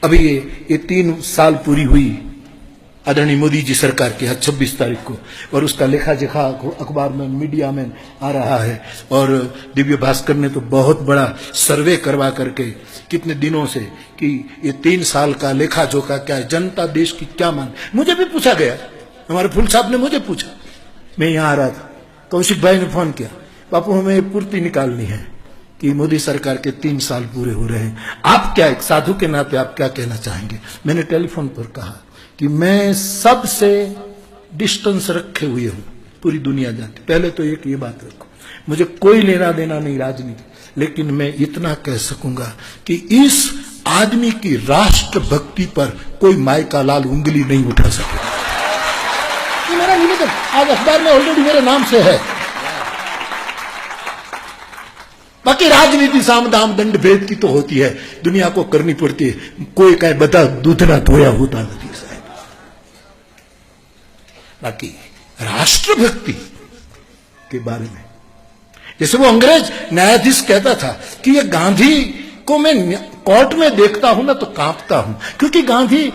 अभी ये 3 साल पूरी हुई आदरणीय मोदी जी सरकार की, आज 26 तारीख को, और उसका लेखा जोखा अखबार में, मीडिया में आ रहा है। और दिव्य भास्कर ने तो बहुत बड़ा सर्वे करवा करके कितने दिनों से कि ये 3 साल का लेखा जोखा क्या है, जनता देश की क्या मान। मुझे भी पूछा गया, हमारे फूल साहब ने मुझे पूछा, मैं यहाँ आ रहा था, कौशिक भाई ने फोन किया, बापू हमें पूर्ति निकालनी है कि मोदी सरकार के 3 साल पूरे हो रहे हैं, आप क्या, एक साधु के नाते आप क्या कहना चाहेंगे। मैंने टेलीफोन पर कहा कि मैं सबसे डिस्टेंस रखे हुए हूं, पूरी दुनिया जानती। पहले तो एक ये बात रखो, मुझे कोई लेना देना नहीं राजनीति, लेकिन मैं इतना कह सकूंगा कि इस आदमी की राष्ट्र भक्ति पर कोई माई का लाल उंगली नहीं उठा सकेगा। ये मेरा निवेदन आज अखबार में ऑलरेडी मेरे नाम से है। बाकी राजनीति साम दाम दंड भेद की तो होती है, दुनिया को करनी पड़ती है। कोई कहे बता दूध ना धोया होता नहीं साहब। बाकी राष्ट्रभक्ति के बारे में, जैसे वो अंग्रेज न्यायाधीश कहता था कि ये गांधी को मैं कोर्ट में देखता हूं ना तो कांपता हूं, क्योंकि गांधी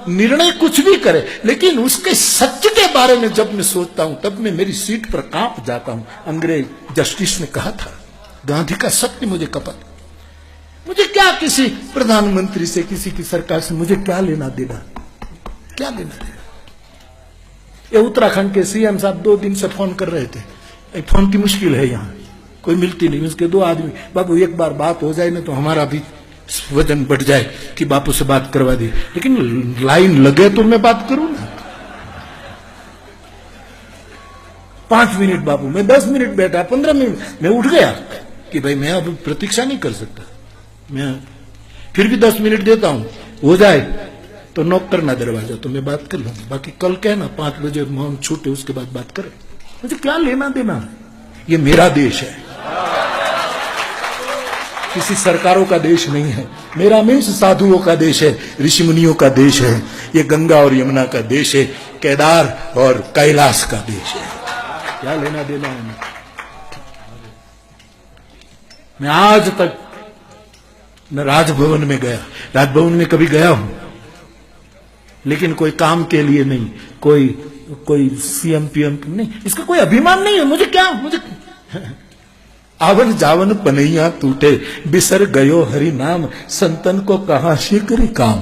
निर्णय कुछ भी करे, लेकिन उसके सत्य के बारे में जब मैं सोचता हूं तब मैं मेरी सीट पर कांप जाता हूं। अंग्रेज जस्टिस ने कहा था, गांधी का सत्य मुझे कपट, मुझे क्या किसी प्रधानमंत्री से, किसी की सरकार से मुझे क्या लेना देना, क्या लेना देना। ये उत्तराखंड के सीएम साहब 2 दिन से फोन कर रहे थे, फोन की मुश्किल है, यहाँ कोई मिलती नहीं, उसके 2 आदमी, बापू एक बार बात हो जाए ना तो हमारा भी वजन बढ़ जाए कि बापू से बात करवा दी, लेकिन लाइन लगे तो मैं बात करूं ना। 5 मिनट बापू, मैं 10 मिनट बैठा, 15 मिनट, मैं उठ गया कि भाई मैं अब प्रतीक्षा नहीं कर सकता, मैं फिर भी 10 मिनट देता हूं, हो जाए तो नॉक करना दरवाजा, तो मैं बात कर लूंगा। बाकी कल कहना 5 बजे मौन छूटे, उसके बाद बात करें, मुझे क्या लेना देना। ये मेरा देश है, किसी सरकारों का देश नहीं है। मेरा मीन्स साधुओं का देश है, ऋषि मुनियों का देश है, ये गंगा और यमुना का देश है, केदार और कैलाश का देश है। क्या लेना देना है। मैं आज तक न राजभवन में गया, राजभवन में कभी गया हूं लेकिन कोई काम के लिए नहीं, कोई सीएम पीएम नहीं, इसका कोई अभिमान नहीं है। मुझे क्या, मुझे आवन जावन पनैया टूटे, बिसर गयो हरि नाम, संतन को कहा शीकरी काम।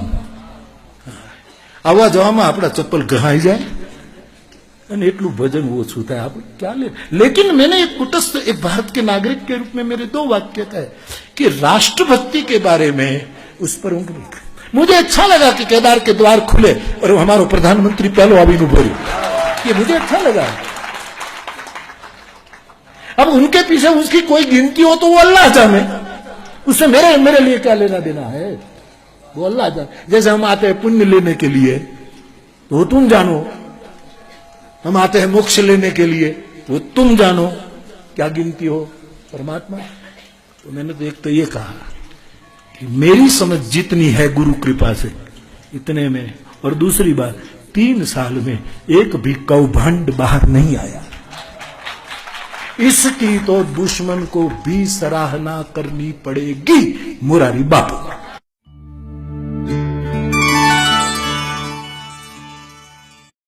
आवा जवा में अपना चप्पल गहाई जाए અને એટલું ભજન ઓછું થાય, આપણે क्या ले। लेकिन मैंने एक कुटस्थ, एक भारत के नागरिक के रूप में मेरे 2 वाक्य कहे कि राष्ट्रभक्ति के बारे में उस पर उंगली। मुझे अच्छा लगा कि केदार के द्वार खुले और हमारा प्रधानमंत्री पहलो आवी नु बोली, ये मुझे अच्छा लगा। अब उनके पीछे उसकी कोई गिनती हो तो वो अल्लाह जाने, उससे मेरे लिए क्या लेना देना है, वो अल्लाह जाने। जैसे हम आते हैं पुण्य लेने के लिए तो तुम जानो, हम आते हैं मोक्ष लेने के लिए तो तुम जानो, क्या गिनती हो परमात्मा। तो मैंने तो एक तो ये कहा कि मेरी समझ जितनी है गुरु कृपा से इतने में, और दूसरी बात 3 साल में एक भी कौभंड बाहर नहीं आया, इसकी तो दुश्मन को भी सराहना करनी पड़ेगी मुरारी बापू।